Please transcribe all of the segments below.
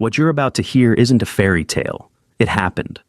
What you're about to hear isn't a fairy tale. It happened.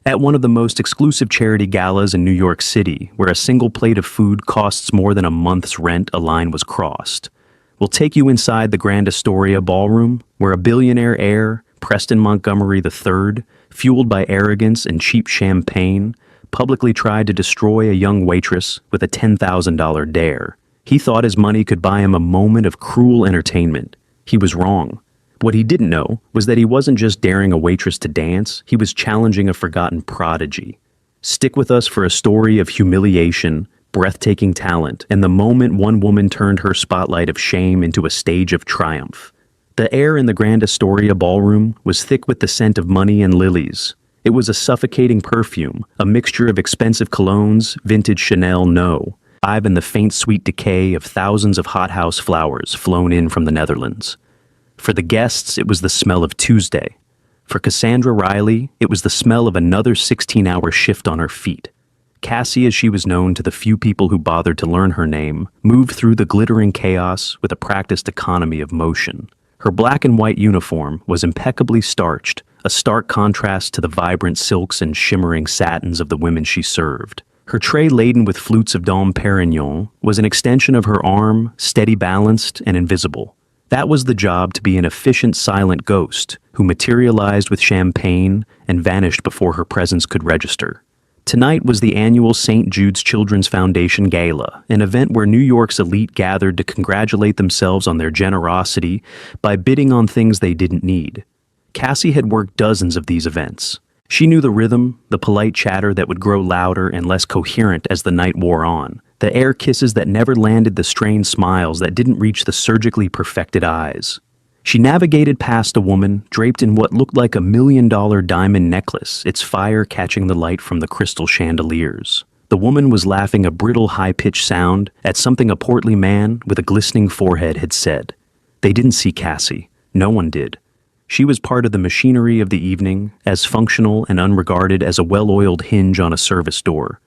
At one of the most exclusive charity galas in New York City, where a single plate of food costs more than a month's rent, a line was crossed. We'll take you inside the Grand Astoria ballroom, where a billionaire heir, Preston Montgomery III, fueled by arrogance and cheap champagne, publicly tried to destroy a young waitress with a $10,000 dare. He thought his money could buy him a moment of cruel entertainment. He was wrong. What he didn't know was that he wasn't just daring a waitress to dance, he was challenging a forgotten prodigy. Stick with us for a story of humiliation, breathtaking talent, and the moment one woman turned her spotlight of shame into a stage of triumph. The air in the Grand Astoria ballroom was thick with the scent of money and lilies. It was a suffocating perfume, a mixture of expensive colognes, vintage Chanel No, and the faint sweet decay of thousands of hothouse flowers flown in from the Netherlands. For the guests, it was the smell of Tuesday. For Cassandra Riley, it was the smell of another 16-hour shift on her feet. Cassie, as she was known to the few people who bothered to learn her name, moved through the glittering chaos with a practiced economy of motion. Her black and white uniform was impeccably starched, a stark contrast to the vibrant silks and shimmering satins of the women she served. Her tray laden with flutes of Dom Perignon was an extension of her arm, steady balanced and invisible. That was the job, to be an efficient silent ghost who materialized with champagne and vanished before her presence could register. Tonight was the annual St. Jude's Children's Foundation Gala, an event where New York's elite gathered to congratulate themselves on their generosity by bidding on things they didn't need. Cassie had worked dozens of these events. She knew the rhythm, the polite chatter that would grow louder and less coherent as the night wore on, the air kisses that never landed, the strained smiles that didn't reach the surgically perfected eyes. She navigated past a woman draped in what looked like $1 million diamond necklace, its fire catching the light from the crystal chandeliers. The woman was laughing a brittle, high-pitched sound at something a portly man with a glistening forehead had said. They didn't see Cassie. No one did. She was part of the machinery of the evening, as functional and unregarded as a well-oiled hinge on a service door.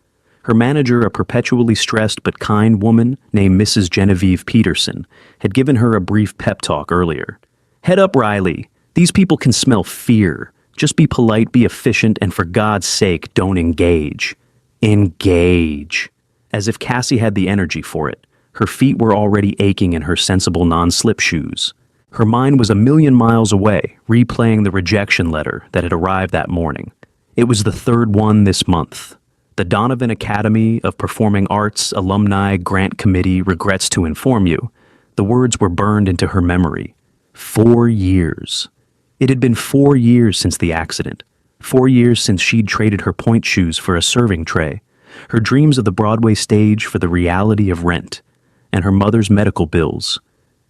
Her manager, a perpetually stressed but kind woman named Mrs. Genevieve Peterson, had given her a brief pep talk earlier. "Head up, Riley. These people can smell fear. Just be polite, be efficient, and for God's sake, don't engage." Engage. As if Cassie had the energy for it. Her feet were already aching in her sensible non-slip shoes. Her mind was a million miles away, replaying the rejection letter that had arrived that morning. It was the third one this month. The Donovan Academy of Performing Arts Alumni Grant Committee regrets to inform you. The words were burned into her memory. 4 years. It had been 4 years since the accident. 4 years since she'd traded her point shoes for a serving tray, her dreams of the Broadway stage for the reality of rent, and her mother's medical bills.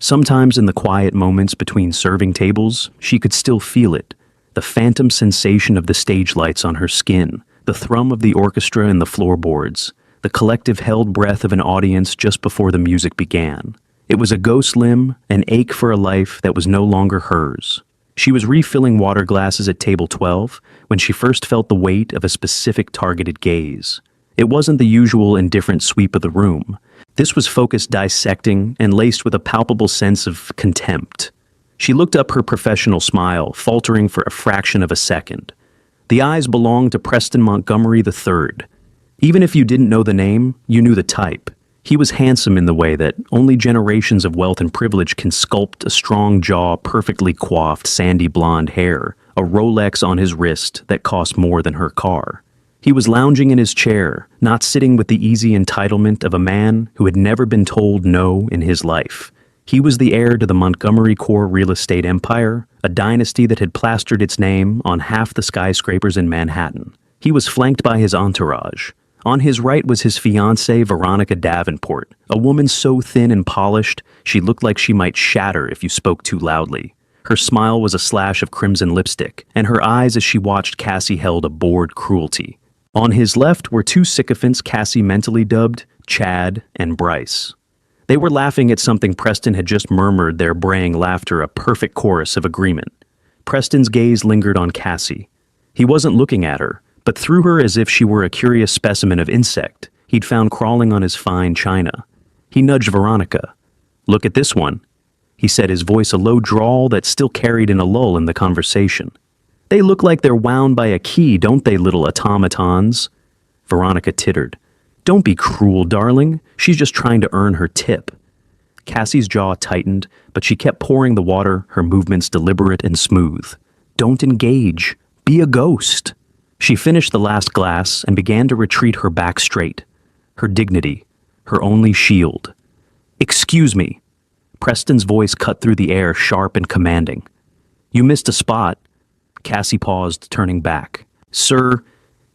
Sometimes in the quiet moments between serving tables, she could still feel it, the phantom sensation of the stage lights on her skin, the thrum of the orchestra in the floorboards, the collective held breath of an audience just before the music began. It was a ghost limb, an ache for a life that was no longer hers. She was refilling water glasses at table 12 when she first felt the weight of a specific targeted gaze. It wasn't the usual indifferent sweep of the room. This was focused, dissecting, and laced with a palpable sense of contempt. She looked up, her professional smile faltering for a fraction of a second. The eyes belonged to Preston Montgomery III. Even if you didn't know the name, you knew the type. He was handsome in the way that only generations of wealth and privilege can sculpt: a strong jaw, perfectly coiffed, sandy blonde hair, a Rolex on his wrist that cost more than her car. He was lounging in his chair, not sitting with the easy entitlement of a man who had never been told no in his life. He was the heir to the Montgomery Core real estate empire, a dynasty that had plastered its name on half the skyscrapers in Manhattan. He was flanked by his entourage. On his right was his fiancée, Veronica Davenport, a woman so thin and polished, she looked like she might shatter if you spoke too loudly. Her smile was a slash of crimson lipstick, and her eyes as she watched Cassie held a bored cruelty. On his left were two sycophants Cassie mentally dubbed Chad and Bryce. They were laughing at something Preston had just murmured, their braying laughter a perfect chorus of agreement. Preston's gaze lingered on Cassie. He wasn't looking at her, but through her as if she were a curious specimen of insect he'd found crawling on his fine china. He nudged Veronica. "Look at this one." he said, his voice a low drawl that still carried in a lull in the conversation. "They look like they're wound by a key, don't they, little automatons?" Veronica tittered. "Don't be cruel, darling. She's just trying to earn her tip." Cassie's jaw tightened, but she kept pouring the water, her movements deliberate and smooth. "Don't engage. Be a ghost." She finished the last glass and began to retreat her back straight. Her dignity, her only shield. "Excuse me." Preston's voice cut through the air, sharp and commanding. "You missed a spot." Cassie paused, turning back. "Sir,"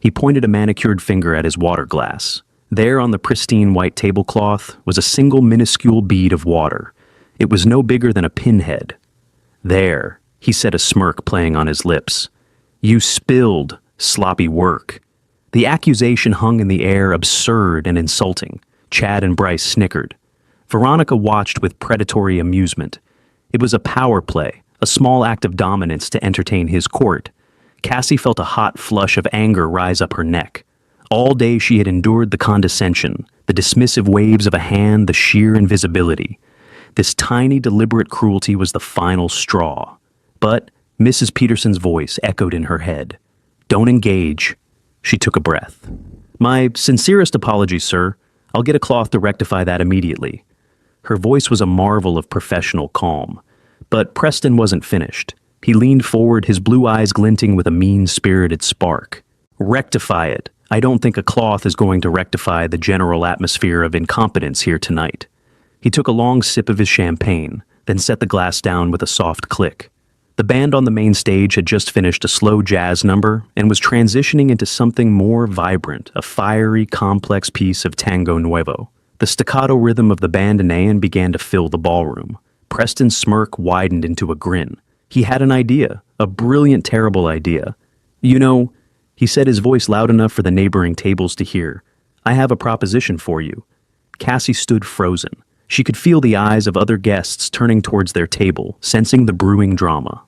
he pointed a manicured finger at his water glass. There on the pristine white tablecloth was a single minuscule bead of water. It was no bigger than a pinhead. "There," he said, a smirk playing on his lips. "You spilled sloppy work." The accusation hung in the air, absurd and insulting. Chad and Bryce snickered. Veronica watched with predatory amusement. It was a power play, a small act of dominance to entertain his court. Cassie felt a hot flush of anger rise up her neck. All day she had endured the condescension, the dismissive waves of a hand, the sheer invisibility. This tiny, deliberate cruelty was the final straw. But Mrs. Peterson's voice echoed in her head. "Don't engage." She took a breath. "My sincerest apologies, sir. I'll get a cloth to rectify that immediately." Her voice was a marvel of professional calm. But Preston wasn't finished. He leaned forward, his blue eyes glinting with a mean-spirited spark. "Rectify it. I don't think a cloth is going to rectify the general atmosphere of incompetence here tonight." He took a long sip of his champagne, then set the glass down with a soft click. The band on the main stage had just finished a slow jazz number and was transitioning into something more vibrant, a fiery, complex piece of tango nuevo. The staccato rhythm of the bandoneon began to fill the ballroom. Preston's smirk widened into a grin. He had an idea, a brilliant, terrible idea. "You know," he said, his voice loud enough for the neighboring tables to hear, "I have a proposition for you." Cassie stood frozen. She could feel the eyes of other guests turning towards their table, sensing the brewing drama.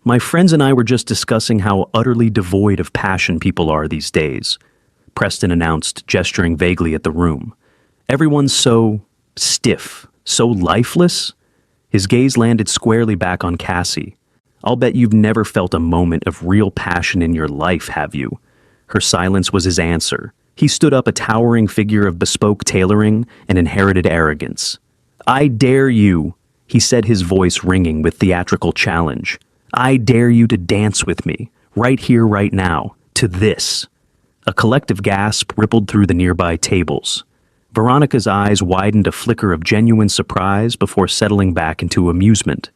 "My friends and I were just discussing how utterly devoid of passion people are these days," Preston announced, gesturing vaguely at the room. "Everyone's so stiff, so lifeless." His gaze landed squarely back on Cassie. "I'll bet you've never felt a moment of real passion in your life, have you?" Her silence was his answer. He stood up, a towering figure of bespoke tailoring and inherited arrogance. "I dare you," he said, his voice ringing with theatrical challenge. "I dare you to dance with me, right here, right now, to this." A collective gasp rippled through the nearby tables. Veronica's eyes widened a flicker of genuine surprise before settling back into amusement.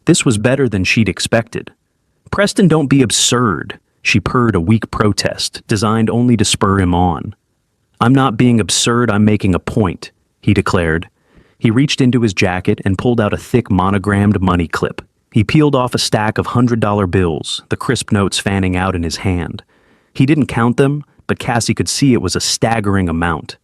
This was better than she'd expected. "Preston, don't be absurd," she purred, a weak protest, designed only to spur him on. "I'm not being absurd, I'm making a point," he declared. He reached into his jacket and pulled out a thick monogrammed money clip. He peeled off a stack of $100 bills, the crisp notes fanning out in his hand. He didn't count them, but Cassie could see it was a staggering amount.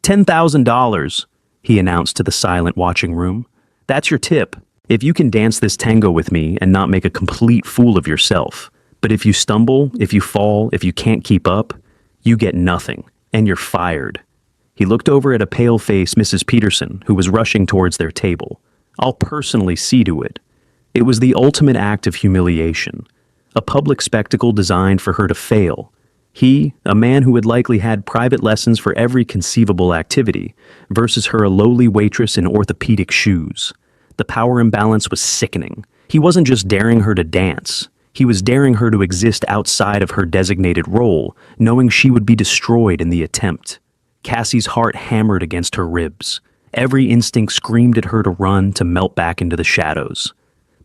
$10,000, he announced to the silent watching room. "That's your tip. If you can dance this tango with me and not make a complete fool of yourself. But if you stumble, if you fall, if you can't keep up, you get nothing, and you're fired." He looked over at a pale-faced Mrs. Peterson, who was rushing towards their table. "I'll personally see to it." It was the ultimate act of humiliation, a public spectacle designed for her to fail. He, a man who had likely had private lessons for every conceivable activity, versus her, a lowly waitress in orthopedic shoes. The power imbalance was sickening. He wasn't just daring her to dance. He was daring her to exist outside of her designated role, knowing she would be destroyed in the attempt. Cassie's heart hammered against her ribs. Every instinct screamed at her to run, to melt back into the shadows.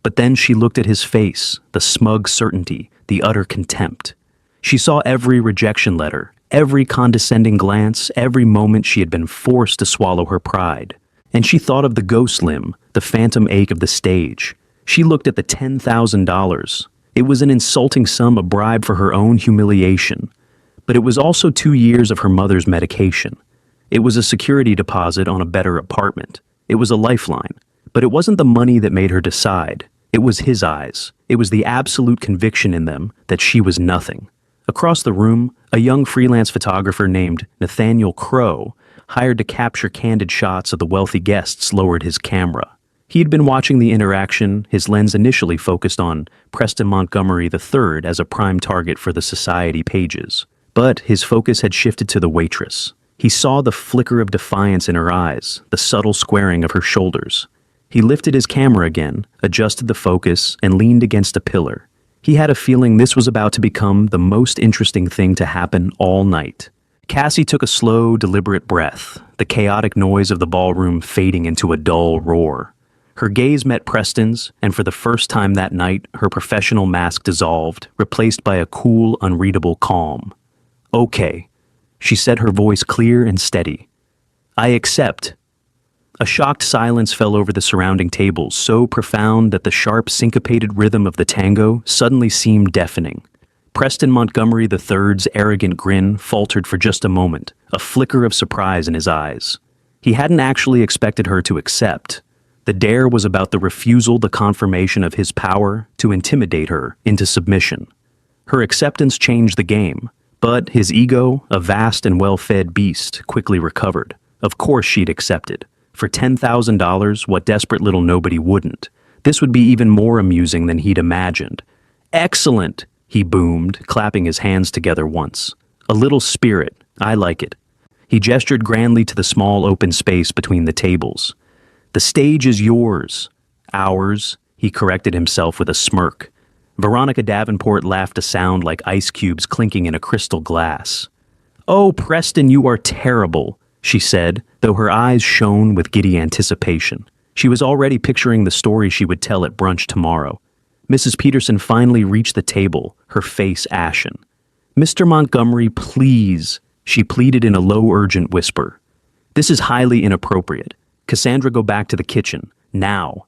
But then she looked at his face, the smug certainty, the utter contempt. She saw every rejection letter, every condescending glance, every moment she had been forced to swallow her pride. And she thought of the ghost limb, the phantom ache of the stage. She looked at the $10,000. It was an insulting sum, a bribe for her own humiliation. But it was also 2 years of her mother's medication. It was a security deposit on a better apartment. It was a lifeline. But it wasn't the money that made her decide. It was his eyes. It was the absolute conviction in them that she was nothing. Across the room, a young freelance photographer named Nathaniel Crow, hired to capture candid shots of the wealthy guests, lowered his camera. He had been watching the interaction, his lens initially focused on Preston Montgomery III as a prime target for the society pages. But his focus had shifted to the waitress. He saw the flicker of defiance in her eyes, the subtle squaring of her shoulders. He lifted his camera again, adjusted the focus, and leaned against a pillar. He had a feeling this was about to become the most interesting thing to happen all night. Cassie took a slow, deliberate breath, the chaotic noise of the ballroom fading into a dull roar. Her gaze met Preston's, and for the first time that night, her professional mask dissolved, replaced by a cool, unreadable calm. "Okay," she said, her voice clear and steady. "I accept." A shocked silence fell over the surrounding tables, so profound that the sharp, syncopated rhythm of the tango suddenly seemed deafening. Preston Montgomery III's arrogant grin faltered for just a moment, a flicker of surprise in his eyes. He hadn't actually expected her to accept. The dare was about the refusal, the confirmation of his power to intimidate her into submission. Her acceptance changed the game, but his ego, a vast and well-fed beast, quickly recovered. Of course she'd accepted. For $10,000, what desperate little nobody wouldn't? This would be even more amusing than he'd imagined. "Excellent!" he boomed, clapping his hands together once. "A little spirit. I like it." He gestured grandly to the small open space between the tables. "The stage is yours." "Ours," he corrected himself with a smirk. Veronica Davenport laughed a sound like ice cubes clinking in a crystal glass. "Oh, Preston, you are terrible," she said, though her eyes shone with giddy anticipation. She was already picturing the story she would tell at brunch tomorrow. Mrs. Peterson finally reached the table, her face ashen. "Mr. Montgomery, please," she pleaded in a low, urgent whisper. "This is highly inappropriate. Cassandra, go back to the kitchen, now."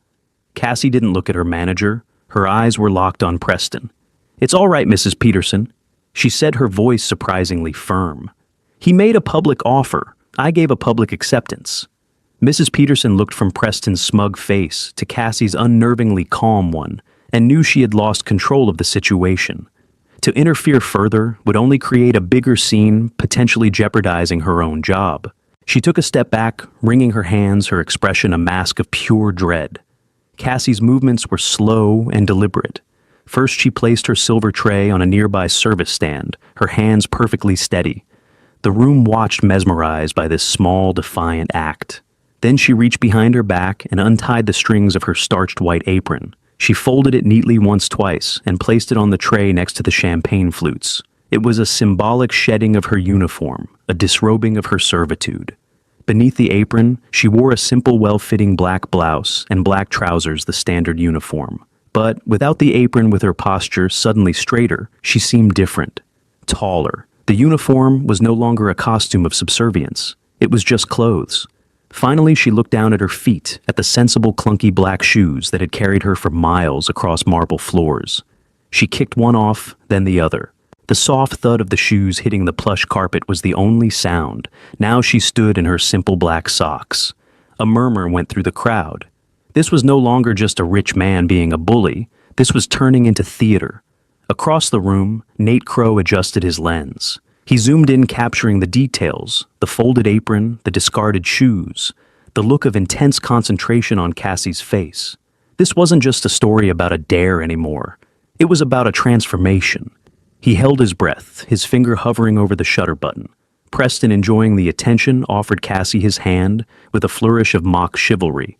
Cassie didn't look at her manager. Her eyes were locked on Preston. "It's all right, Mrs. Peterson," she said, her voice surprisingly firm. "He made a public offer. I gave a public acceptance." Mrs. Peterson looked from Preston's smug face to Cassie's unnervingly calm one and knew she had lost control of the situation. To interfere further would only create a bigger scene, potentially jeopardizing her own job. She took a step back, wringing her hands, her expression a mask of pure dread. Cassie's movements were slow and deliberate. First, she placed her silver tray on a nearby service stand, her hands perfectly steady. The room watched, mesmerized by this small, defiant act. Then she reached behind her back and untied the strings of her starched white apron. She folded it neatly twice and placed it on the tray next to the champagne flutes. It was a symbolic shedding of her uniform, a disrobing of her servitude. Beneath the apron, she wore a simple, well-fitting black blouse and black trousers, the standard uniform. But without the apron, with her posture suddenly straighter, she seemed different, taller. The uniform was no longer a costume of subservience. It was just clothes. Finally, she looked down at her feet, at the sensible, clunky black shoes that had carried her for miles across marble floors. She kicked one off, then the other. The soft thud of the shoes hitting the plush carpet was the only sound. Now she stood in her simple black socks. A murmur went through the crowd. This was no longer just a rich man being a bully. This was turning into theater. Across the room, Nate Crow adjusted his lens. He zoomed in, capturing the details, the folded apron, the discarded shoes, the look of intense concentration on Cassie's face. This wasn't just a story about a dare anymore. It was about a transformation. He held his breath, his finger hovering over the shutter button. Preston, enjoying the attention, offered Cassie his hand with a flourish of mock chivalry.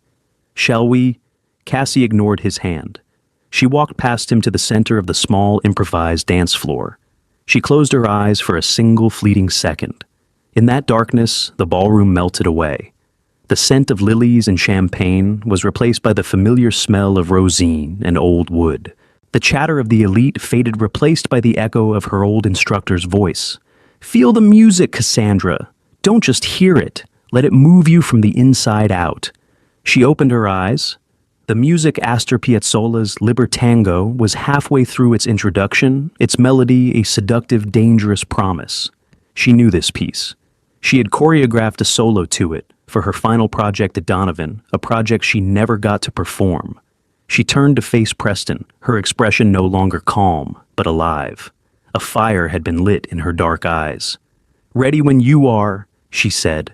"Shall we?" Cassie ignored his hand. She walked past him to the center of the small, improvised dance floor. She closed her eyes for a single fleeting second. In that darkness, the ballroom melted away. The scent of lilies and champagne was replaced by the familiar smell of rosine and old wood. The chatter of the elite faded, replaced by the echo of her old instructor's voice. "Feel the music, Cassandra. Don't just hear it. Let it move you from the inside out." She opened her eyes. The music, Astor Piazzolla's Libertango, was halfway through its introduction, its melody a seductive, dangerous promise. She knew this piece. She had choreographed a solo to it for her final project at Donovan, a project she never got to perform. She turned to face Preston, her expression no longer calm, but alive. A fire had been lit in her dark eyes. "Ready when you are," she said.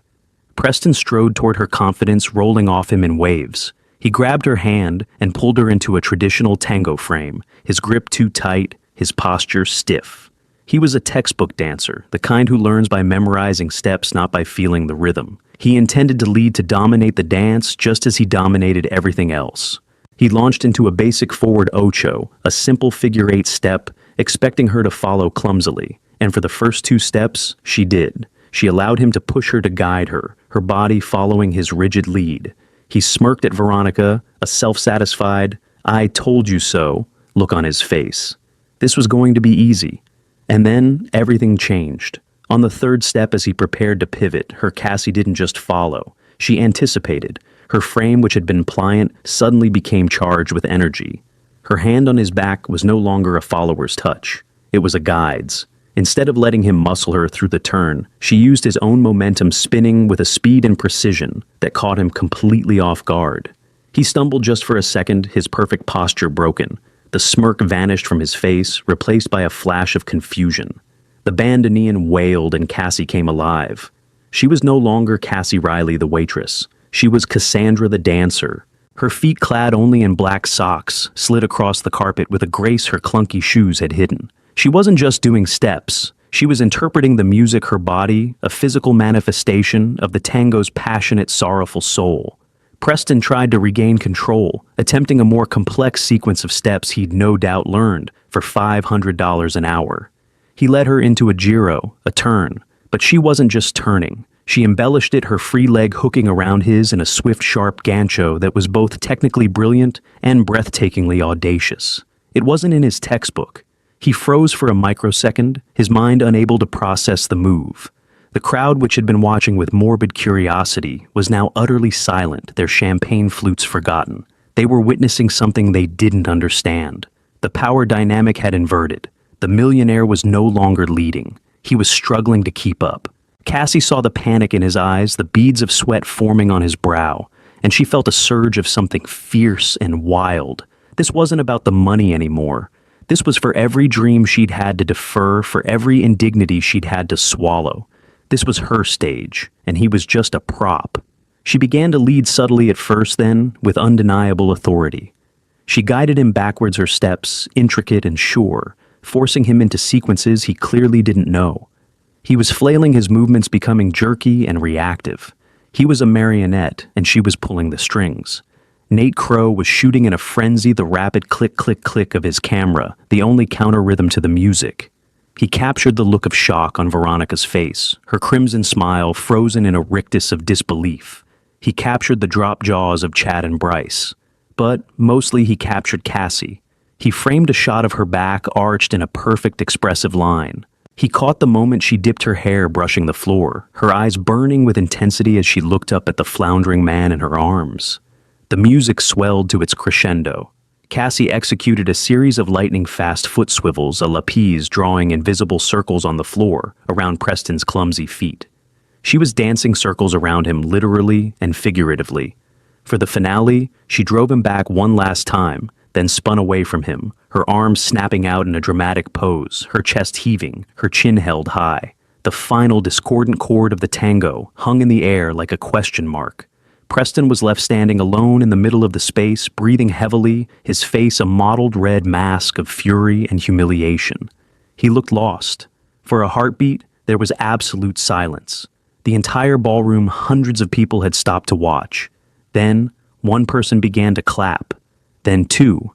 Preston strode toward her, confidence rolling off him in waves. He grabbed her hand and pulled her into a traditional tango frame, his grip too tight, his posture stiff. He was a textbook dancer, the kind who learns by memorizing steps, not by feeling the rhythm. He intended to lead to dominate the dance just as he dominated everything else. He launched into a basic forward ocho, a simple figure-8 step, expecting her to follow clumsily. And for the first 2 steps, she did. She allowed him to push her to guide her, her body following his rigid lead. He smirked at Veronica, a self-satisfied, "I told you so" look on his face. This was going to be easy. And then everything changed. On the 3rd step, as he prepared to pivot, her Cassie didn't just follow. She anticipated. Her frame, which had been pliant, suddenly became charged with energy. Her hand on his back was no longer a follower's touch. It was a guide's. Instead of letting him muscle her through the turn, she used his own momentum, spinning with a speed and precision that caught him completely off guard. He stumbled just for a second, his perfect posture broken. The smirk vanished from his face, replaced by a flash of confusion. The bandoneon wailed and Cassie came alive. She was no longer Cassie Riley, the waitress. She was Cassandra, the dancer. Her feet, clad only in black socks, slid across the carpet with a grace her clunky shoes had hidden. She wasn't just doing steps. She was interpreting the music, her body, a physical manifestation of the tango's passionate, sorrowful soul. Preston tried to regain control, attempting a more complex sequence of steps he'd no doubt learned for $500 an hour. He led her into a giro, a turn, but she wasn't just turning. She embellished it, her free leg hooking around his in a swift, sharp gancho that was both technically brilliant and breathtakingly audacious. It wasn't in his textbook. He froze for a microsecond, his mind unable to process the move. The crowd, which had been watching with morbid curiosity, was now utterly silent, their champagne flutes forgotten. They were witnessing something they didn't understand. The power dynamic had inverted. The millionaire was no longer leading. He was struggling to keep up. Cassie saw the panic in his eyes, the beads of sweat forming on his brow, and she felt a surge of something fierce and wild. This wasn't about the money anymore. This was for every dream she'd had to defer, for every indignity she'd had to swallow. This was her stage, and he was just a prop. She began to lead subtly at first, then, with undeniable authority. She guided him backwards, her steps, intricate and sure, forcing him into sequences he clearly didn't know. He was flailing, his movements becoming jerky and reactive. He was a marionette, and she was pulling the strings. Nate Crow was shooting in a frenzy, the rapid click, click, click of his camera, the only counter-rhythm to the music. He captured the look of shock on Veronica's face, her crimson smile frozen in a rictus of disbelief. He captured the drop jaws of Chad and Bryce. But mostly he captured Cassie. He framed a shot of her back arched in a perfect expressive line. He caught the moment she dipped her hair brushing the floor, her eyes burning with intensity as she looked up at the floundering man in her arms. The music swelled to its crescendo. Cassie executed a series of lightning-fast foot swivels, a lapis drawing invisible circles on the floor around Preston's clumsy feet. She was dancing circles around him literally and figuratively. For the finale, she drove him back one last time, then spun away from him, her arms snapping out in a dramatic pose, her chest heaving, her chin held high. The final discordant chord of the tango hung in the air like a question mark. Preston was left standing alone in the middle of the space, breathing heavily, his face a mottled red mask of fury and humiliation. He looked lost. For a heartbeat, there was absolute silence. The entire ballroom, hundreds of people had stopped to watch. Then, one person began to clap. Then 2.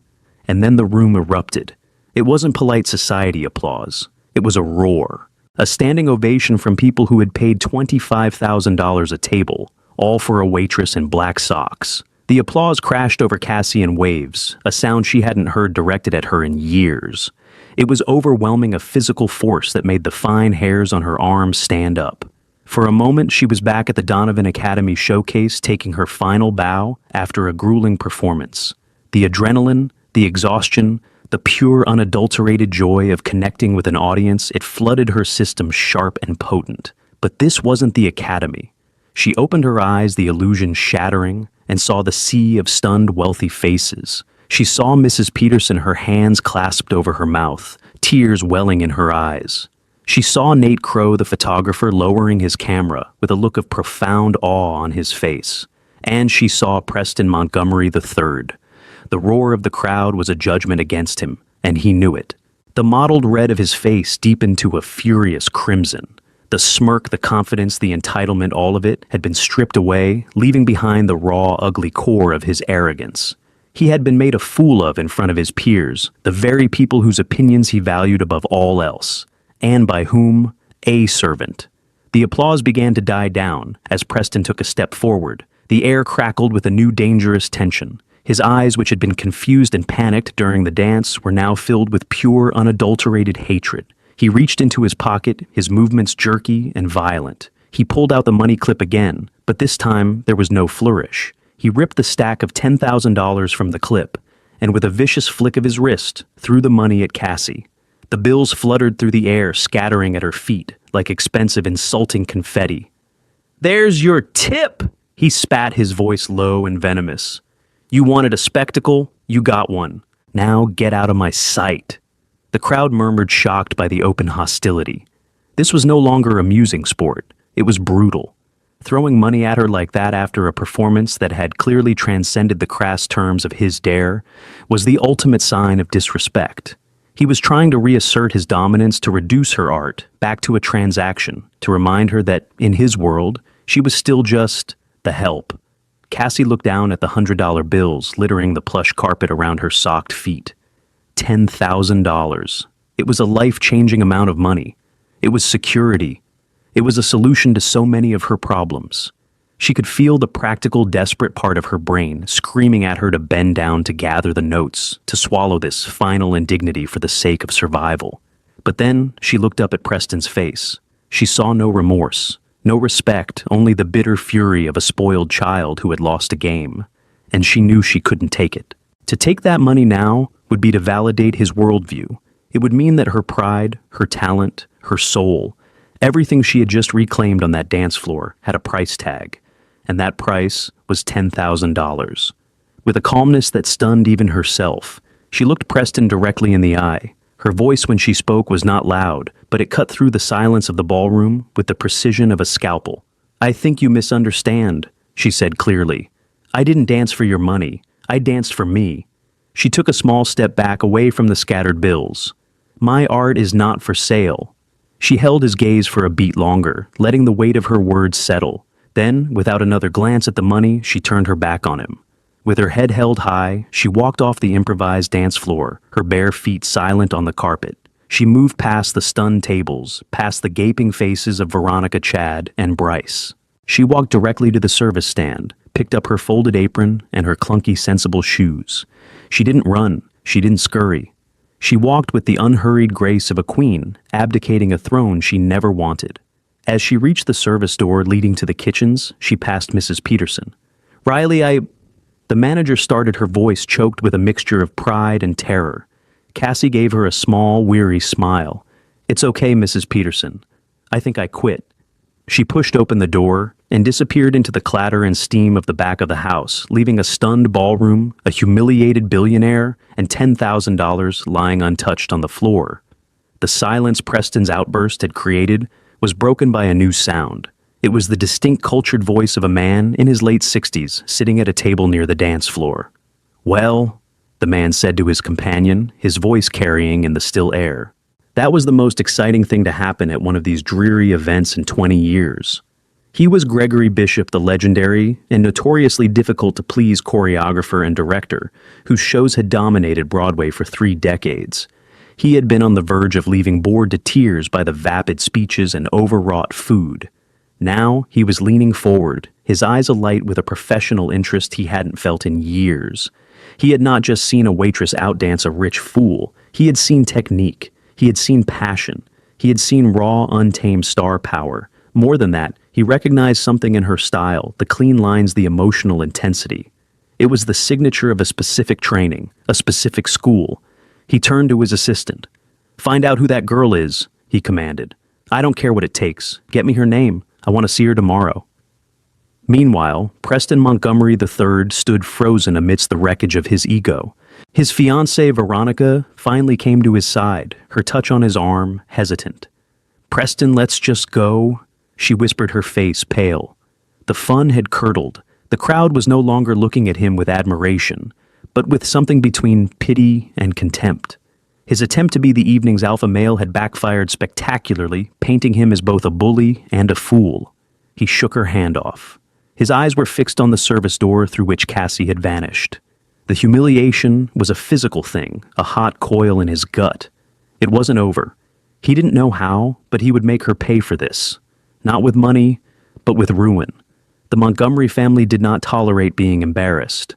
And then the room erupted. It wasn't polite society applause. It was a roar. A standing ovation from people who had paid $25,000 a table, all for a waitress in black socks. The applause crashed over Cassie in waves, a sound she hadn't heard directed at her in years. It was overwhelming, a physical force that made the fine hairs on her arms stand up. For a moment, she was back at the Donovan Academy showcase, taking her final bow after a grueling performance. The adrenaline, the exhaustion, the pure, unadulterated joy of connecting with an audience, it flooded her system sharp and potent. But this wasn't the Academy. She opened her eyes, the illusion shattering, and saw the sea of stunned, wealthy faces. She saw Mrs. Peterson, her hands clasped over her mouth, tears welling in her eyes. She saw Nate Crow, the photographer, lowering his camera with a look of profound awe on his face. And she saw Preston Montgomery III. The roar of the crowd was a judgment against him, and he knew it. The mottled red of his face deepened to a furious crimson. The smirk, the confidence, the entitlement, all of it had been stripped away, leaving behind the raw, ugly core of his arrogance. He had been made a fool of in front of his peers, the very people whose opinions he valued above all else, and by whom? A servant. The applause began to die down as Preston took a step forward. The air crackled with a new dangerous tension. His eyes, which had been confused and panicked during the dance, were now filled with pure, unadulterated hatred. He reached into his pocket, his movements jerky and violent. He pulled out the money clip again, but this time there was no flourish. He ripped the stack of $10,000 from the clip, and with a vicious flick of his wrist, threw the money at Cassie. The bills fluttered through the air, scattering at her feet, like expensive, insulting confetti. "There's your tip!" He spat, his voice low and venomous. "You wanted a spectacle? You got one. Now get out of my sight." The crowd murmured, shocked by the open hostility. This was no longer amusing sport. It was brutal. Throwing money at her like that after a performance that had clearly transcended the crass terms of his dare was the ultimate sign of disrespect. He was trying to reassert his dominance, to reduce her art back to a transaction, to remind her that, in his world, she was still just the help. Cassie looked down at the $100 bills littering the plush carpet around her socked feet. $10,000. It was a life-changing amount of money. It was security. It was a solution to so many of her problems. She could feel the practical, desperate part of her brain screaming at her to bend down, to gather the notes, to swallow this final indignity for the sake of survival. But then she looked up at Preston's face. She saw no remorse, no respect, only the bitter fury of a spoiled child who had lost a game. And she knew she couldn't take it. To take that money now would be to validate his worldview. It would mean that her pride, her talent, her soul, everything she had just reclaimed on that dance floor had a price tag, and that price was $10,000. With a calmness that stunned even herself, she looked Preston directly in the eye. Her voice when she spoke was not loud, but it cut through the silence of the ballroom with the precision of a scalpel. "I think you misunderstand," she said clearly. "I didn't dance for your money. I danced for me." She took a small step back away from the scattered bills. "My art is not for sale." She held his gaze for a beat longer, letting the weight of her words settle. Then, without another glance at the money, she turned her back on him. With her head held high, she walked off the improvised dance floor, her bare feet silent on the carpet. She moved past the stunned tables, past the gaping faces of Veronica, Chad, and Bryce. She walked directly to the service stand, picked up her folded apron and her clunky, sensible shoes. She didn't run. She didn't scurry. She walked with the unhurried grace of a queen, abdicating a throne she never wanted. As she reached the service door leading to the kitchens, she passed Mrs. Peterson. "Riley, The manager started, her voice choked with a mixture of pride and terror. Cassie gave her a small, weary smile. "It's okay, Mrs. Peterson. I think I quit." She pushed open the door and disappeared into the clatter and steam of the back of the house, leaving a stunned ballroom, a humiliated billionaire, and $10,000 lying untouched on the floor. The silence Preston's outburst had created was broken by a new sound. It was the distinct, cultured voice of a man in his late 60s, sitting at a table near the dance floor. "Well," the man said to his companion, his voice carrying in the still air. That was the most exciting thing to happen at one of these dreary events in 20 years. He was Gregory Bishop, the legendary and notoriously difficult-to-please choreographer and director, whose shows had dominated Broadway for 3 decades. He had been on the verge of leaving bored to tears by the vapid speeches and overwrought food. Now he was leaning forward, his eyes alight with a professional interest he hadn't felt in years. He had not just seen a waitress outdance a rich fool. He had seen technique. He had seen passion. He had seen raw, untamed star power. More than that, he recognized something in her style, the clean lines, the emotional intensity. It was the signature of a specific training, a specific school. He turned to his assistant. "Find out who that girl is," he commanded. "I don't care what it takes. Get me her name. I want to see her tomorrow." Meanwhile, Preston Montgomery III stood frozen amidst the wreckage of his ego. His fiancée, Veronica, finally came to his side, her touch on his arm, hesitant. "Preston, let's just go," she whispered, her face pale. The fun had curdled. The crowd was no longer looking at him with admiration, but with something between pity and contempt. His attempt to be the evening's alpha male had backfired spectacularly, painting him as both a bully and a fool. He shook her hand off. His eyes were fixed on the service door through which Cassie had vanished. The humiliation was a physical thing, a hot coil in his gut. It wasn't over. He didn't know how, but he would make her pay for this. Not with money, but with ruin. The Montgomery family did not tolerate being embarrassed.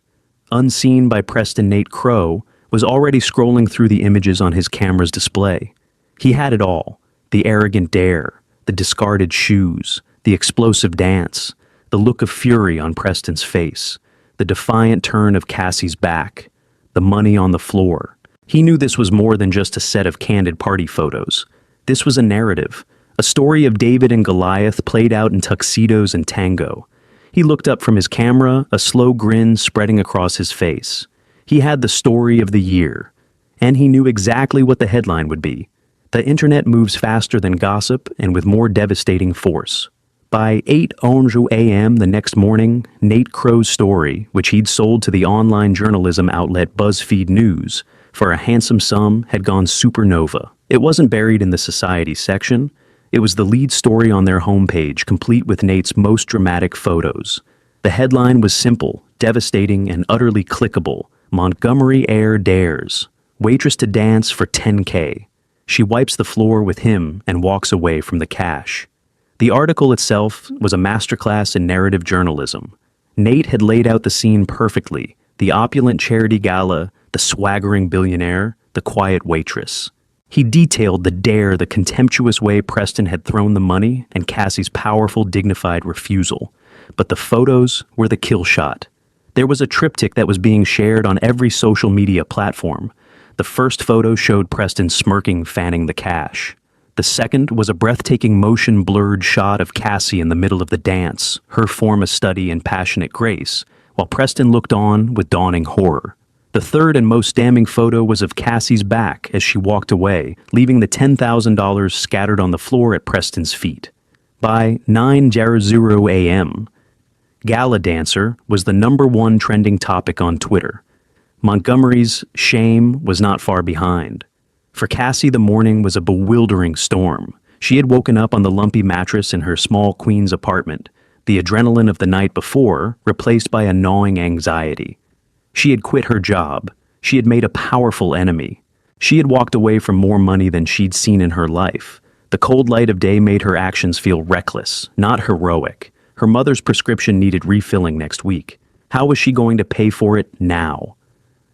Unseen by Preston, Nate Crow was already scrolling through the images on his camera's display. He had it all: the arrogant dare, the discarded shoes, the explosive dance, the look of fury on Preston's face, the defiant turn of Cassie's back, the money on the floor. He knew this was more than just a set of candid party photos. This was a narrative, a story of David and Goliath played out in tuxedos and tango. He looked up from his camera, a slow grin spreading across his face. He had the story of the year, and he knew exactly what the headline would be. The internet moves faster than gossip and with more devastating force. By 8:11 a.m. the next morning, Nate Crow's story, which he'd sold to the online journalism outlet BuzzFeed News for a handsome sum, had gone supernova. It wasn't buried in the society section. It was the lead story on their homepage, complete with Nate's most dramatic photos. The headline was simple, devastating, and utterly clickable. Montgomery heir dares. Waitress to dance for $10K. She wipes the floor with him and walks away from the cash. The article itself was a masterclass in narrative journalism. Nate had laid out the scene perfectly: the opulent charity gala, the swaggering billionaire, the quiet waitress. He detailed the dare, the contemptuous way Preston had thrown the money, and Cassie's powerful, dignified refusal. But the photos were the kill shot. There was a triptych that was being shared on every social media platform. The first photo showed Preston smirking, fanning the cash. The second was a breathtaking motion-blurred shot of Cassie in the middle of the dance, her form a study in passionate grace, while Preston looked on with dawning horror. The third and most damning photo was of Cassie's back as she walked away, leaving the $10,000 scattered on the floor at Preston's feet. By 9:00 a.m., Gala Dancer was the #1 trending topic on Twitter. Montgomery's shame was not far behind. For Cassie, the morning was a bewildering storm. She had woken up on the lumpy mattress in her small Queens apartment, the adrenaline of the night before replaced by a gnawing anxiety. She had quit her job. She had made a powerful enemy. She had walked away from more money than she'd seen in her life. The cold light of day made her actions feel reckless, not heroic. Her mother's prescription needed refilling next week. How was she going to pay for it now?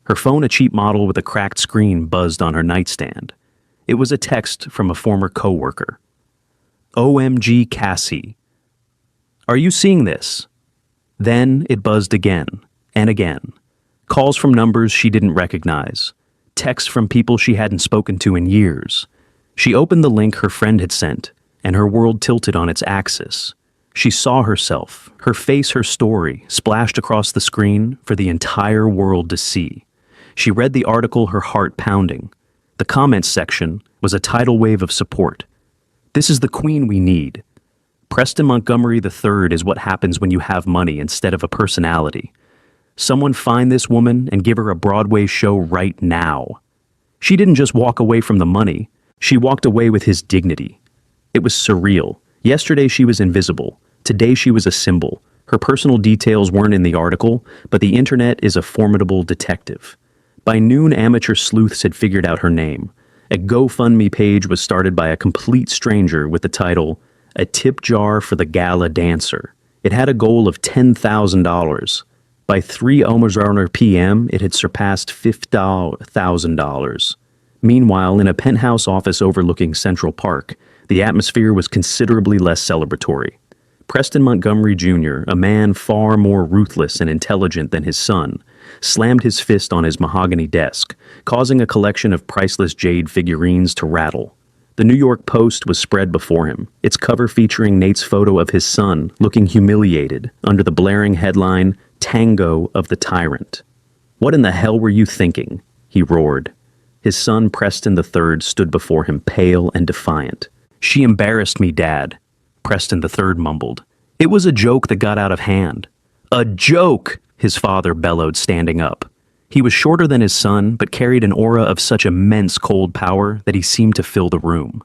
Her phone, a cheap model with a cracked screen, buzzed on her nightstand. It was a text from a former coworker. OMG Cassie. Are you seeing this? Then it buzzed again and again. Calls from numbers she didn't recognize. Texts from people she hadn't spoken to in years. She opened the link her friend had sent, and her world tilted on its axis. She saw herself, her face, her story, splashed across the screen for the entire world to see. She read the article, her heart pounding. The comments section was a tidal wave of support. This is the queen we need. Preston Montgomery III is what happens when you have money instead of a personality. Someone find this woman and give her a Broadway show right now. She didn't just walk away from the money. She walked away with his dignity. It was surreal. Yesterday she was invisible. Today she was a symbol. Her personal details weren't in the article, but the internet is a formidable detective. By noon, amateur sleuths had figured out her name. A GoFundMe page was started by a complete stranger with the title, "A Tip Jar for the Gala Dancer." It had a goal of $10,000. By 3:00 p.m., it had surpassed $50,000. Meanwhile, in a penthouse office overlooking Central Park, the atmosphere was considerably less celebratory. Preston Montgomery Jr., a man far more ruthless and intelligent than his son, slammed his fist on his mahogany desk, causing a collection of priceless jade figurines to rattle. The New York Post was spread before him, its cover featuring Nate's photo of his son looking humiliated under the blaring headline, "Tango of the Tyrant." "What in the hell were you thinking?" he roared. His son Preston III stood before him, pale and defiant. "She embarrassed me, Dad," Preston III mumbled. "It was a joke that got out of hand. A joke, his father bellowed, standing up. He was shorter than his son, but carried an aura of such immense cold power that he seemed to fill the room.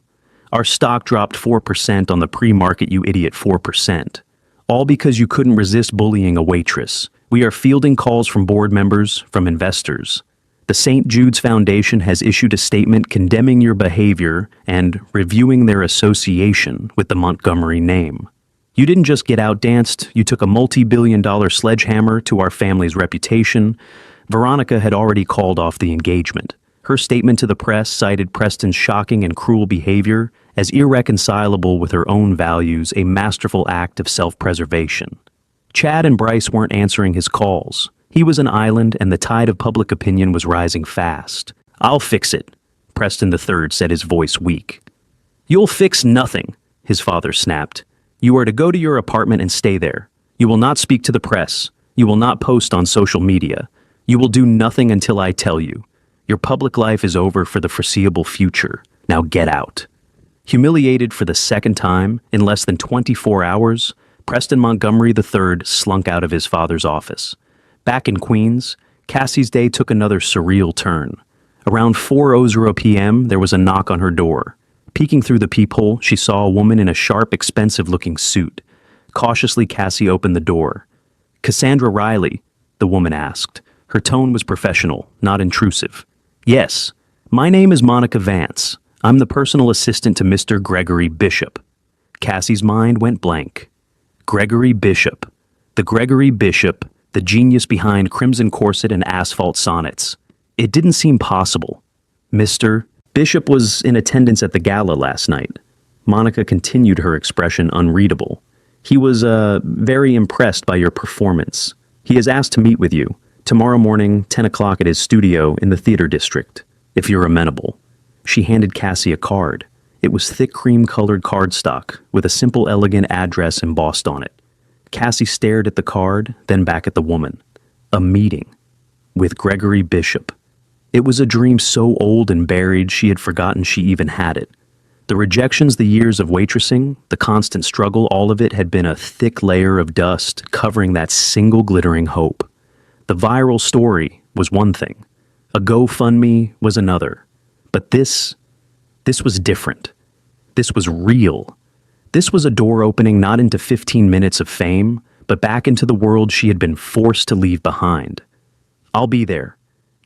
Our stock dropped 4% on the pre-market, you idiot, 4%. All because you couldn't resist bullying a waitress. We are fielding calls from board members, from investors. The St. Jude's Foundation has issued a statement condemning your behavior and reviewing their association with the Montgomery name. You didn't just get outdanced, you took a multi-billion-dollar sledgehammer to our family's reputation. Veronica had already called off the engagement. Her statement to the press cited Preston's shocking and cruel behavior as irreconcilable with her own values, a masterful act of self-preservation. Chad and Bryce weren't answering his calls. He was an island, and the tide of public opinion was rising fast. "I'll fix it," Preston III said, his voice weak. "You'll fix nothing," his father snapped. "You are to go to your apartment and stay there. You will not speak to the press. You will not post on social media. You will do nothing until I tell you. Your public life is over for the foreseeable future. Now get out." Humiliated for the second time in less than 24 hours, Preston Montgomery III slunk out of his father's office. Back in Queens, Cassie's day took another surreal turn. Around 4:00 p.m., there was a knock on her door. Peeking through the peephole, she saw a woman in a sharp, expensive-looking suit. Cautiously, Cassie opened the door. "Cassandra Riley?" the woman asked. Her tone was professional, not intrusive. "Yes. My name is Monica Vance. I'm the personal assistant to Mr. Gregory Bishop." Cassie's mind went blank. Gregory Bishop. The Gregory Bishop, the genius behind Crimson Corset and Asphalt Sonnets. It didn't seem possible. "Mr. Bishop was in attendance at the gala last night." Monica continued, her expression unreadable. "He was, very impressed by your performance. He has asked to meet with you tomorrow morning, 10 o'clock at his studio in the theater district, if you're amenable." She handed Cassie a card. It was thick cream-colored cardstock with a simple, elegant address embossed on it. Cassie stared at the card, then back at the woman. A meeting with Gregory Bishop. It was a dream so old and buried she had forgotten she even had it. The rejections, the years of waitressing, the constant struggle, all of it had been a thick layer of dust covering that single glittering hope. The viral story was one thing. A GoFundMe was another. But this was different. This was real. This was a door opening not into 15 minutes of fame, but back into the world she had been forced to leave behind. "I'll be there,"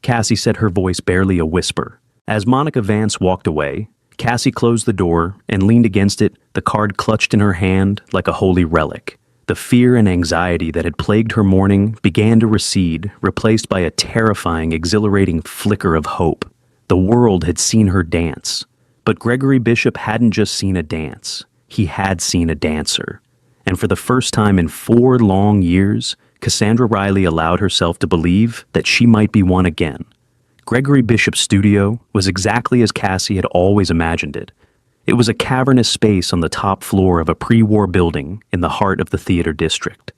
Cassie said, her voice barely a whisper. As Monica Vance walked away, Cassie closed the door and leaned against it, the card clutched in her hand like a holy relic. The fear and anxiety that had plagued her morning began to recede, replaced by a terrifying, exhilarating flicker of hope. The world had seen her dance. But Gregory Bishop hadn't just seen a dance. He had seen a dancer. And for the first time in 4 long years, Cassandra Riley allowed herself to believe that she might be one again. Gregory Bishop's studio was exactly as Cassie had always imagined it. It was a cavernous space on the top floor of a pre-war building in the heart of the theater district.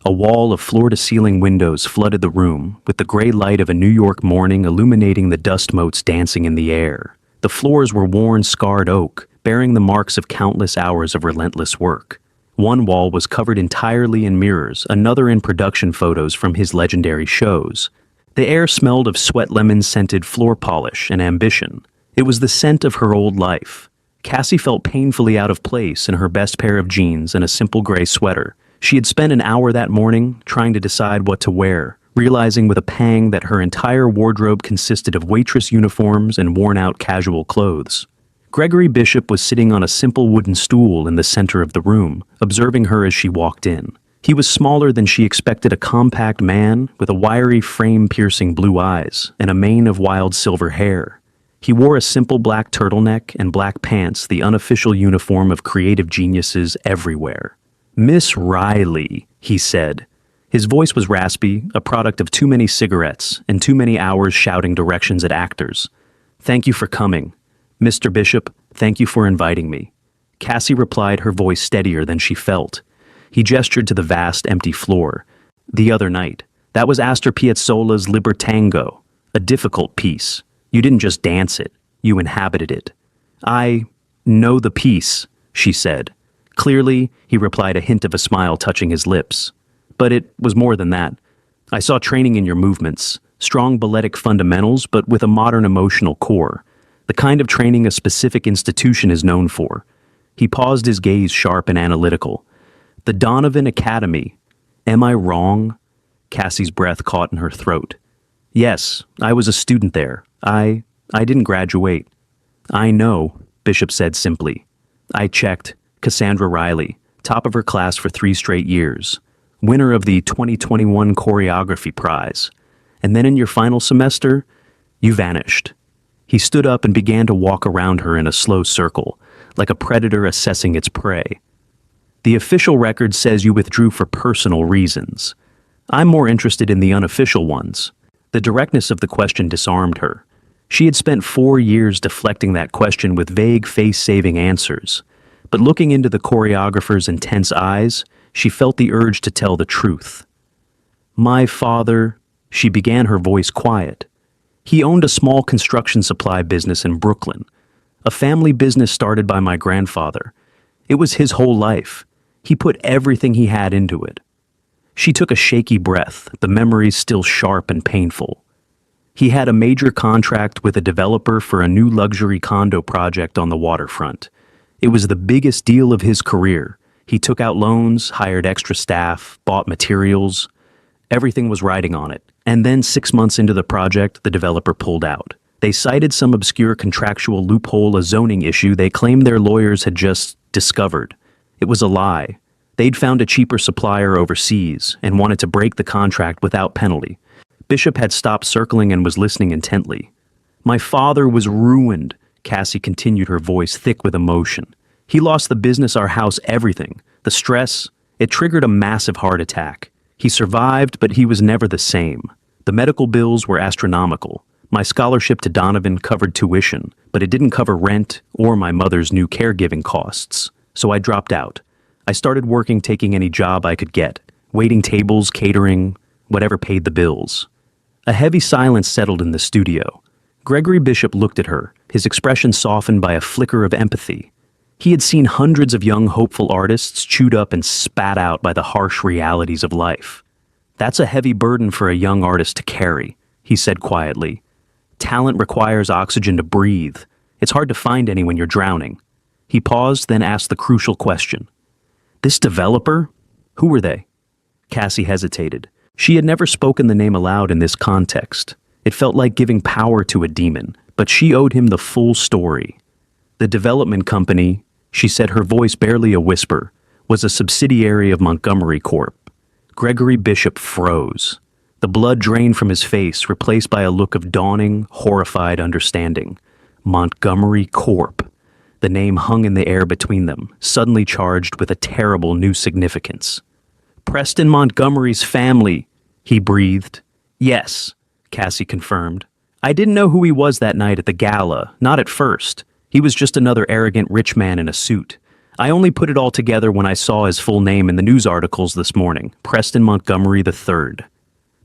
A wall of floor-to-ceiling windows flooded the room, with the gray light of a New York morning illuminating the dust motes dancing in the air. The floors were worn, scarred oak, bearing the marks of countless hours of relentless work. One wall was covered entirely in mirrors, another in production photos from his legendary shows. The air smelled of sweat lemon-scented floor polish and ambition. It was the scent of her old life. Cassie felt painfully out of place in her best pair of jeans and a simple gray sweater. She had spent an hour that morning trying to decide what to wear, realizing with a pang that her entire wardrobe consisted of waitress uniforms and worn-out casual clothes. Gregory Bishop was sitting on a simple wooden stool in the center of the room, observing her as she walked in. He was smaller than she expected, a compact man with a wiry frame-piercing blue eyes and a mane of wild silver hair. He wore a simple black turtleneck and black pants, the unofficial uniform of creative geniuses everywhere. "Miss Riley," he said. His voice was raspy, a product of too many cigarettes and too many hours shouting directions at actors. "Thank you for coming. Mr. Bishop, thank you for inviting me." Cassie replied, her voice steadier than she felt. He gestured to the vast, empty floor. "The other night. That was Astor Piazzolla's Libertango, a difficult piece. You didn't just dance it, you inhabited it." "I know the piece," she said. Clearly, he replied, a hint of a smile touching his lips. but it was more than that. I saw training in your movements, strong balletic fundamentals, but with a modern emotional core, the kind of training a specific institution is known for. He paused, his gaze sharp and analytical. The Donovan Academy. Am I wrong? Cassie's breath caught in her throat. Yes, I was a student there. I didn't graduate. I know, Bishop said simply. I checked. Cassandra Riley, top of her class for 3 straight years, winner of the 2021 Choreography Prize. And then in your final semester, you vanished. He stood up and began to walk around her in a slow circle, like a predator assessing its prey. The official record says you withdrew for personal reasons. I'm more interested in the unofficial ones. The directness of the question disarmed her. She had spent 4 years deflecting that question with vague face-saving answers. But looking into the choreographer's intense eyes, she felt the urge to tell the truth. My father, she began, her voice quiet. He owned a small construction supply business in Brooklyn, a family business started by my grandfather. It was his whole life. He put everything he had into it. She took a shaky breath, the memories still sharp and painful. He had a major contract with a developer for a new luxury condo project on the waterfront. It was the biggest deal of his career. He took out loans, hired extra staff, bought materials. Everything was riding on it. And then 6 months into the project, the developer pulled out. They cited some obscure contractual loophole, a zoning issue they claimed their lawyers had just discovered. It was a lie. They'd found a cheaper supplier overseas and wanted to break the contract without penalty. Bishop had stopped circling and was listening intently. My father was ruined, Cassie continued, her voice thick with emotion. He lost the business, our house, everything. The stress, it triggered a massive heart attack. He survived, but he was never the same. The medical bills were astronomical. My scholarship to Donovan covered tuition, but it didn't cover rent or my mother's new caregiving costs. So I dropped out. I started working, taking any job I could get, waiting tables, catering, whatever paid the bills. A heavy silence settled in the studio. Gregory Bishop looked at her, his expression softened by a flicker of empathy. He had seen hundreds of young, hopeful artists chewed up and spat out by the harsh realities of life. That's a heavy burden for a young artist to carry, he said quietly. Talent requires oxygen to breathe. It's hard to find any when you're drowning. He paused, then asked the crucial question. This developer? Who were they? Cassie hesitated. She had never spoken the name aloud in this context. It felt like giving power to a demon, but she owed him the full story. The development company, she said, her voice barely a whisper, was a subsidiary of Montgomery Corp. Gregory Bishop froze. The blood drained from his face, replaced by a look of dawning, horrified understanding. Montgomery Corp. The name hung in the air between them, suddenly charged with a terrible new significance. Preston Montgomery's family, he breathed. Yes, Cassie confirmed. I didn't know who he was that night at the gala, not at first. He was just another arrogant rich man in a suit. I only put it all together when I saw his full name in the news articles this morning, Preston Montgomery III.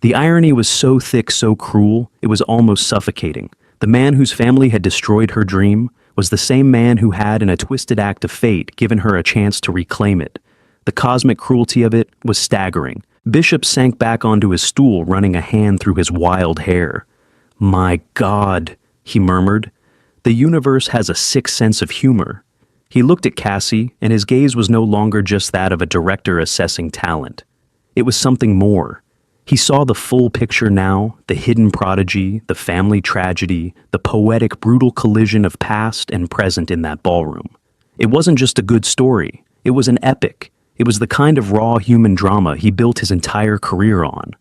The irony was so thick, so cruel, it was almost suffocating. The man whose family had destroyed her dream was the same man who had, in a twisted act of fate, given her a chance to reclaim it. The cosmic cruelty of it was staggering. Bishop sank back onto his stool, running a hand through his wild hair. My God, he murmured. The universe has a sick sense of humor. He looked at Cassie, and his gaze was no longer just that of a director assessing talent. It was something more. He saw the full picture now, the hidden prodigy, the family tragedy, the poetic, brutal collision of past and present in that ballroom. It wasn't just a good story. It was an epic. It was the kind of raw human drama he built his entire career on.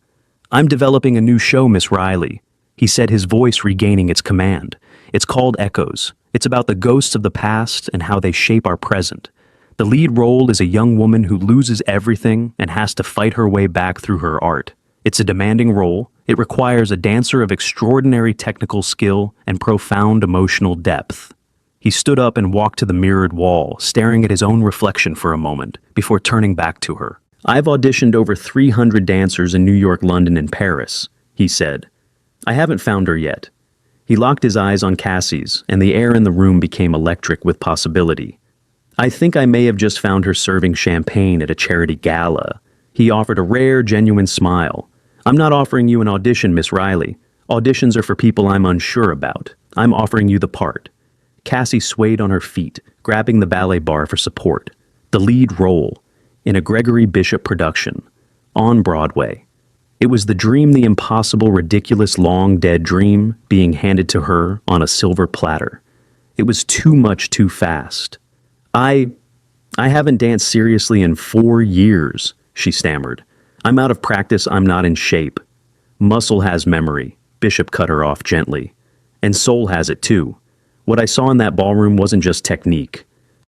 I'm developing a new show, Miss Riley, he said, his voice regaining its command. It's called Echoes. It's about the ghosts of the past and how they shape our present. The lead role is a young woman who loses everything and has to fight her way back through her art. It's a demanding role. It requires a dancer of extraordinary technical skill and profound emotional depth. He stood up and walked to the mirrored wall, staring at his own reflection for a moment, before turning back to her. I've auditioned over 300 dancers in New York, London, and Paris, he said. I haven't found her yet. He locked his eyes on Cassie's, and the air in the room became electric with possibility. I think I may have just found her serving champagne at a charity gala. He offered a rare, genuine smile. "I'm not offering you an audition, Miss Riley. Auditions are for people I'm unsure about. I'm offering you the part." Cassie swayed on her feet, grabbing the ballet bar for support. The lead role, in a Gregory Bishop production, on Broadway. It was the dream, the impossible, ridiculous, long-dead dream being handed to her on a silver platter. It was too much too fast. I haven't danced seriously in 4 years," she stammered. "I'm out of practice, I'm not in shape." "Muscle has memory," Bishop cut her off gently. "And soul has it too. What I saw in that ballroom wasn't just technique.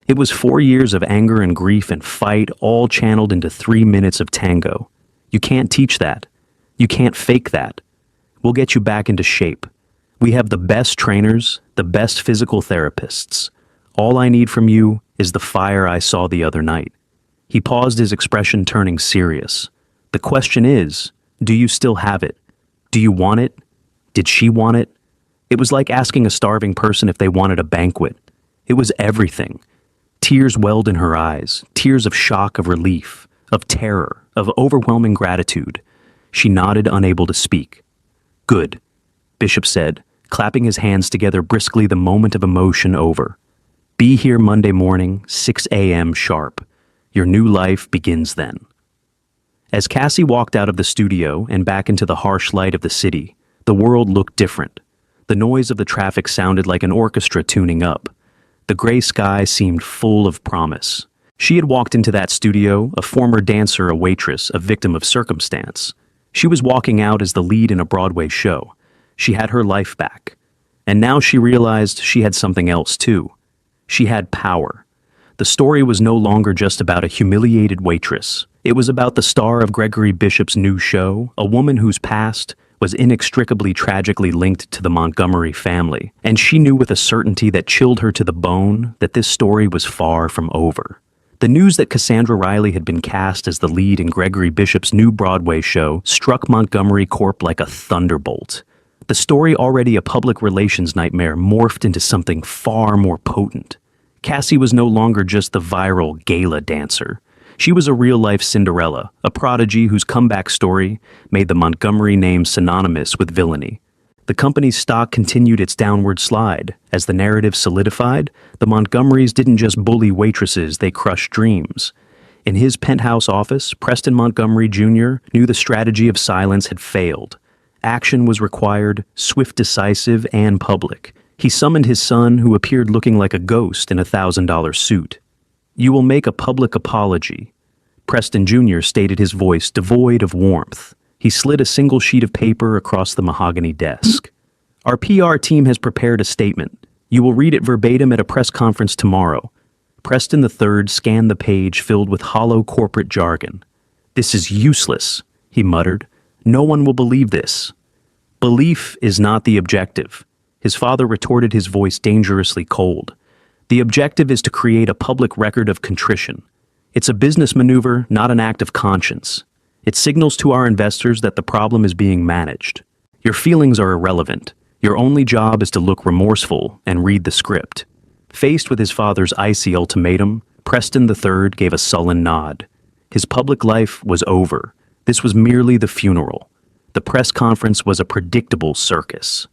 It was 4 years of anger and grief and fight, all channeled into 3 minutes of tango. You can't teach that. You can't fake that. We'll get you back into shape. We have the best trainers, the best physical therapists. All I need from you is the fire I saw the other night." He paused, his expression turning serious. "The question is, do you still have it? Do you want it? Did she want it?" It was like asking a starving person if they wanted a banquet. It was everything. Tears welled in her eyes, tears of shock, of relief, of terror, of overwhelming gratitude. She nodded, unable to speak. "Good," Bishop said, clapping his hands together briskly, the moment of emotion over. "Be here Monday morning, 6 a.m. sharp. Your new life begins then." As Cassie walked out of the studio and back into the harsh light of the city, the world looked different. The noise of the traffic sounded like an orchestra tuning up. The gray sky seemed full of promise. She had walked into that studio, a former dancer, a waitress, a victim of circumstance. She was walking out as the lead in a Broadway show. She had her life back. And now she realized she had something else too. She had power. The story was no longer just about a humiliated waitress. It was about the star of Gregory Bishop's new show, a woman whose past was inextricably tragically linked to the Montgomery family, and she knew with a certainty that chilled her to the bone that this story was far from over. The news that Cassandra Riley had been cast as the lead in Gregory Bishop's new Broadway show struck Montgomery Corp like a thunderbolt. The story, already a public relations nightmare, morphed into something far more potent. Cassie was no longer just the viral gala dancer. She was a real-life Cinderella, a prodigy whose comeback story made the Montgomery name synonymous with villainy. The company's stock continued its downward slide. As the narrative solidified, the Montgomerys didn't just bully waitresses, they crushed dreams. In his penthouse office, Preston Montgomery Jr. knew the strategy of silence had failed. Action was required, swift, decisive, and public. He summoned his son, who appeared looking like a ghost in a $1,000 suit. "You will make a public apology," Preston Jr. stated, his voice devoid of warmth. He slid a single sheet of paper across the mahogany desk. "Our PR team has prepared a statement. You will read it verbatim at a press conference tomorrow." Preston III scanned the page filled with hollow corporate jargon. "This is useless," he muttered. "No one will believe this." "Belief is not the objective," his father retorted, his voice dangerously cold. "The objective is to create a public record of contrition. It's a business maneuver, not an act of conscience. It signals to our investors that the problem is being managed. Your feelings are irrelevant. Your only job is to look remorseful and read the script." Faced with his father's icy ultimatum, Preston III gave a sullen nod. His public life was over. This was merely the funeral. The press conference was a predictable circus.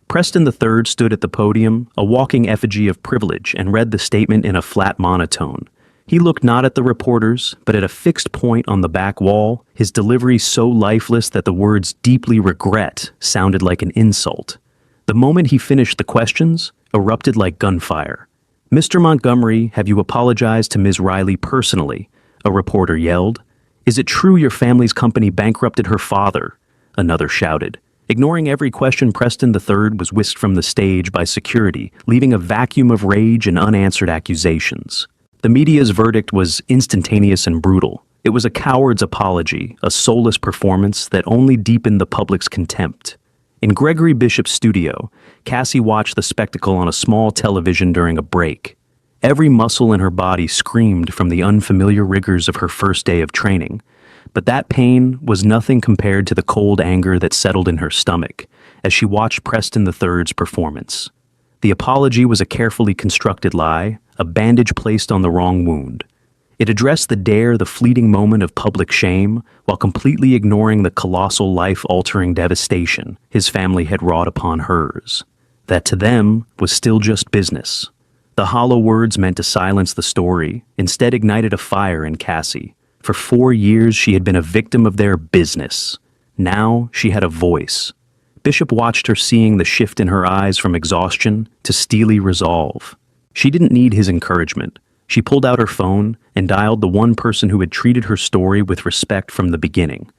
Preston III stood at the podium, a walking effigy of privilege, and read the statement in a flat monotone. He looked not at the reporters, but at a fixed point on the back wall, his delivery so lifeless that the words "deeply regret" sounded like an insult. The moment he finished, the questions erupted like gunfire. "Mr. Montgomery, have you apologized to Ms. Riley personally?" a reporter yelled. "Is it true your family's company bankrupted her father?" another shouted. Ignoring every question, Preston III was whisked from the stage by security, leaving a vacuum of rage and unanswered accusations. The media's verdict was instantaneous and brutal. It was a coward's apology, a soulless performance that only deepened the public's contempt. In Gregory Bishop's studio, Cassie watched the spectacle on a small television during a break. Every muscle in her body screamed from the unfamiliar rigors of her first day of training. But that pain was nothing compared to the cold anger that settled in her stomach as she watched Preston III's performance. The apology was a carefully constructed lie, a bandage placed on the wrong wound. It addressed the fleeting moment of public shame, while completely ignoring the colossal life-altering devastation his family had wrought upon hers. That to them was still just business. The hollow words meant to silence the story instead ignited a fire in Cassie. For 4 years she had been a victim of their business. Now she had a voice. Bishop watched her, seeing the shift in her eyes from exhaustion to steely resolve. She didn't need his encouragement. She pulled out her phone and dialed the one person who had treated her story with respect from the beginning.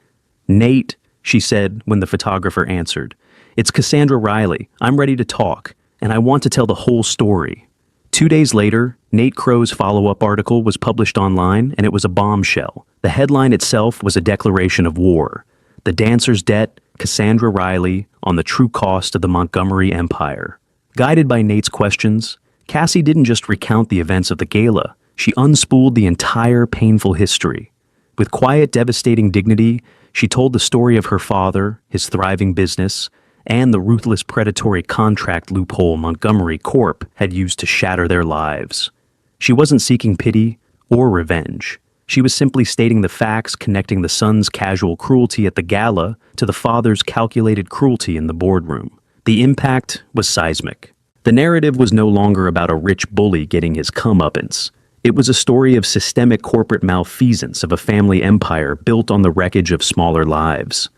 "Nate," she said when the photographer answered. "It's Cassandra Riley. I'm ready to talk, and I want to tell the whole story." 2 days later, Nate Crow's follow-up article was published online, and it was a bombshell. The headline itself was a declaration of war. "The Dancer's Debt, Cassandra Riley on the True Cost of the Montgomery Empire." Guided by Nate's questions, Cassie didn't just recount the events of the gala, she unspooled the entire painful history. With quiet, devastating dignity, she told the story of her father, his thriving business, and the ruthless predatory contract loophole Montgomery Corp had used to shatter their lives. She wasn't seeking pity or revenge. She was simply stating the facts, connecting the son's casual cruelty at the gala to the father's calculated cruelty in the boardroom. The impact was seismic. The narrative was no longer about a rich bully getting his comeuppance. It was a story of systemic corporate malfeasance of a family empire built on the wreckage of smaller lives.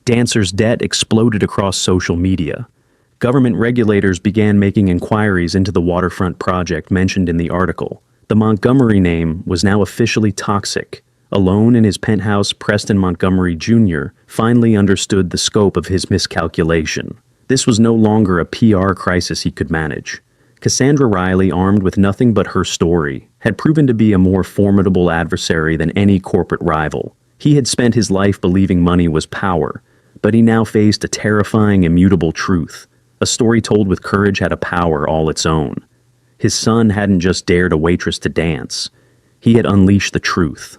Dancer's Debt exploded across social media. Government regulators began making inquiries into the waterfront project mentioned in the article. The Montgomery name was now officially toxic. Alone in his penthouse, Preston Montgomery Jr. finally understood the scope of his miscalculation. This was no longer a PR crisis he could manage. Cassandra Riley, armed with nothing but her story, had proven to be a more formidable adversary than any corporate rival. He had spent his life believing money was power, but he now faced a terrifying, immutable truth. A story told with courage had a power all its own. His son hadn't just dared a waitress to dance. He had unleashed the truth.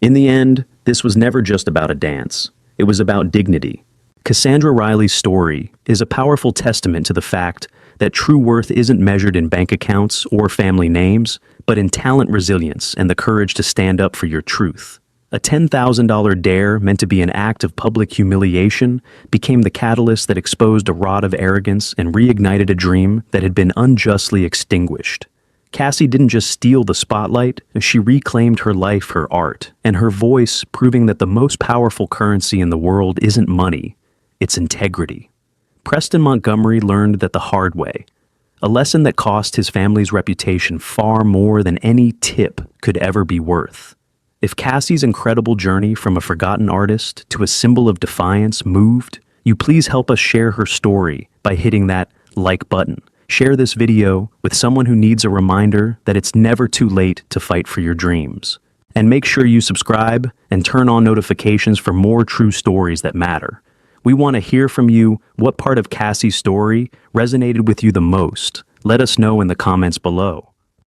In the end, this was never just about a dance. It was about dignity. Cassandra Riley's story is a powerful testament to the fact that true worth isn't measured in bank accounts or family names, but in talent, resilience, and the courage to stand up for your truth. A $10,000 dare meant to be an act of public humiliation became the catalyst that exposed a rod of arrogance and reignited a dream that had been unjustly extinguished. Cassie didn't just steal the spotlight, she reclaimed her life, her art, and her voice, proving that the most powerful currency in the world isn't money, it's integrity. Preston Montgomery learned that the hard way, a lesson that cost his family's reputation far more than any tip could ever be worth. If Cassie's incredible journey from a forgotten artist to a symbol of defiance moved you, please help us share her story by hitting that like button. Share this video with someone who needs a reminder that it's never too late to fight for your dreams. And make sure you subscribe and turn on notifications for more true stories that matter. We want to hear from you. What part of Cassie's story resonated with you the most? Let us know in the comments below.